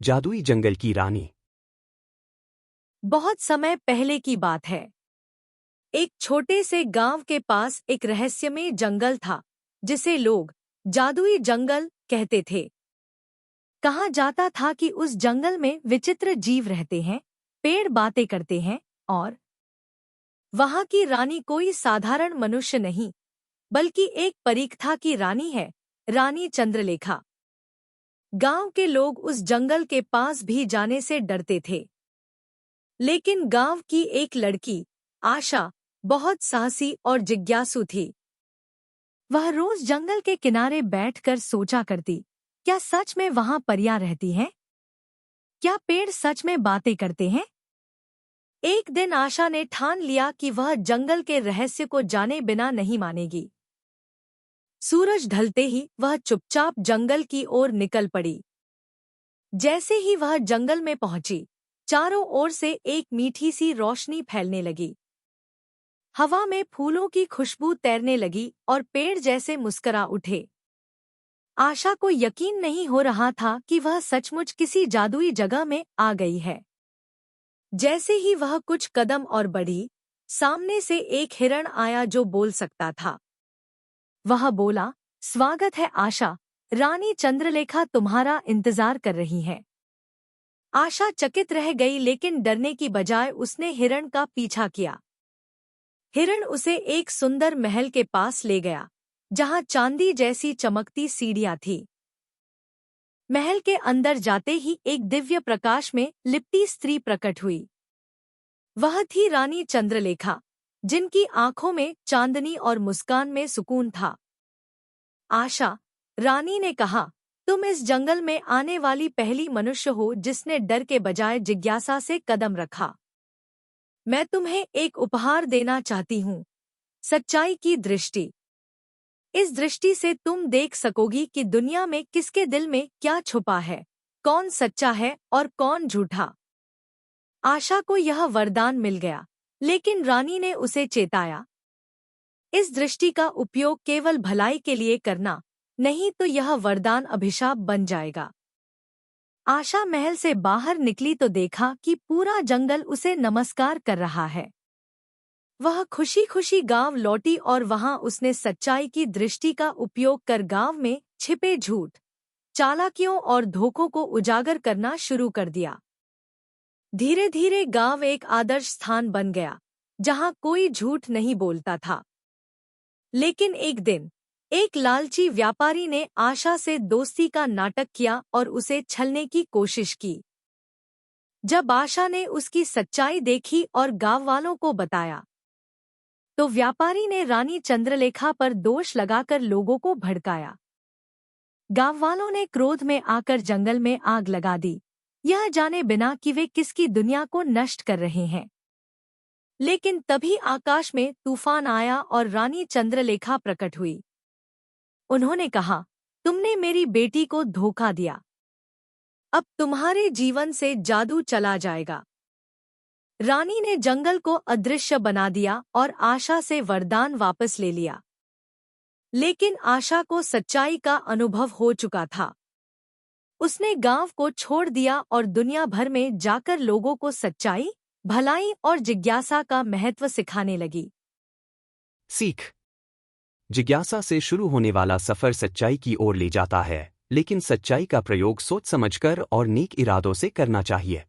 जादुई जंगल की रानी। बहुत समय पहले की बात है। एक छोटे से गांव के पास एक रहस्यमय जंगल था, जिसे लोग जादुई जंगल कहते थे। कहा जाता था कि उस जंगल में विचित्र जीव रहते हैं, पेड़ बातें करते हैं और वहां की रानी कोई साधारण मनुष्य नहीं, बल्कि एक परीक्षा की रानी है, रानी चंद्रलेखा। गांव के लोग उस जंगल के पास भी जाने से डरते थे। लेकिन गांव की एक लड़की, आशा, बहुत साहसी और जिज्ञासु थी। वह रोज जंगल के किनारे बैठकर सोचा करती, क्या सच में वहां परियां रहती हैं? क्या पेड़ सच में बातें करते हैं? एक दिन आशा ने ठान लिया कि वह जंगल के रहस्य को जाने बिना नहीं मानेगी। सूरज ढलते ही वह चुपचाप जंगल की ओर निकल पड़ी। जैसे ही वह जंगल में पहुंची, चारों ओर से एक मीठी सी रोशनी फैलने लगी। हवा में फूलों की खुशबू तैरने लगी और पेड़ जैसे मुस्करा उठे। आशा को यकीन नहीं हो रहा था कि वह सचमुच किसी जादुई जगह में आ गई है। जैसे ही वह कुछ कदम और बढ़ी, सामने से एक हिरण आया जो बोल सकता था। वह बोला, स्वागत है आशा, रानी चंद्रलेखा तुम्हारा इंतजार कर रही है। आशा चकित रह गई, लेकिन डरने की बजाय उसने हिरण का पीछा किया। हिरण उसे एक सुंदर महल के पास ले गया, जहां चांदी जैसी चमकती सीढ़ियां थी। महल के अंदर जाते ही एक दिव्य प्रकाश में लिपटी स्त्री प्रकट हुई। वह थी रानी चंद्रलेखा, जिनकी आंखों में चांदनी और मुस्कान में सुकून था। आशा, रानी ने कहा, तुम इस जंगल में आने वाली पहली मनुष्य हो जिसने डर के बजाय जिज्ञासा से कदम रखा। मैं तुम्हें एक उपहार देना चाहती हूँ, सच्चाई की दृष्टि। इस दृष्टि से तुम देख सकोगी कि दुनिया में किसके दिल में क्या छुपा है, कौन सच्चा है और कौन झूठा। आशा को यह वरदान मिल गया, लेकिन रानी ने उसे चेताया, इस दृष्टि का उपयोग केवल भलाई के लिए करना, नहीं तो यह वरदान अभिशाप बन जाएगा। आशा महल से बाहर निकली तो देखा कि पूरा जंगल उसे नमस्कार कर रहा है। वह खुशी खुशी गांव लौटी और वहां उसने सच्चाई की दृष्टि का उपयोग कर गांव में छिपे झूठ, चालाकियों और धोखों को उजागर करना शुरू कर दिया। धीरे धीरे गांव एक आदर्श स्थान बन गया, जहां कोई झूठ नहीं बोलता था। लेकिन एक दिन एक लालची व्यापारी ने आशा से दोस्ती का नाटक किया और उसे छलने की कोशिश की। जब आशा ने उसकी सच्चाई देखी और गांव वालों को बताया, तो व्यापारी ने रानी चंद्रलेखा पर दोष लगाकर लोगों को भड़काया। गांव वालों ने क्रोध में आकर जंगल में आग लगा दी, यह जाने बिना कि वे किसकी दुनिया को नष्ट कर रहे हैं। लेकिन तभी आकाश में तूफान आया और रानी चंद्रलेखा प्रकट हुई। उन्होंने कहा, तुमने मेरी बेटी को धोखा दिया। अब तुम्हारे जीवन से जादू चला जाएगा। रानी ने जंगल को अदृश्य बना दिया और आशा से वरदान वापस ले लिया। लेकिन आशा को सच्चाई का अनुभव हो चुका था। उसने गांव को छोड़ दिया और दुनिया भर में जाकर लोगों को सच्चाई, भलाई और जिज्ञासा का महत्व सिखाने लगी। सीख। जिज्ञासा से शुरू होने वाला सफर सच्चाई की ओर ले जाता है, लेकिन सच्चाई का प्रयोग सोच समझकर और नेक इरादों से करना चाहिए।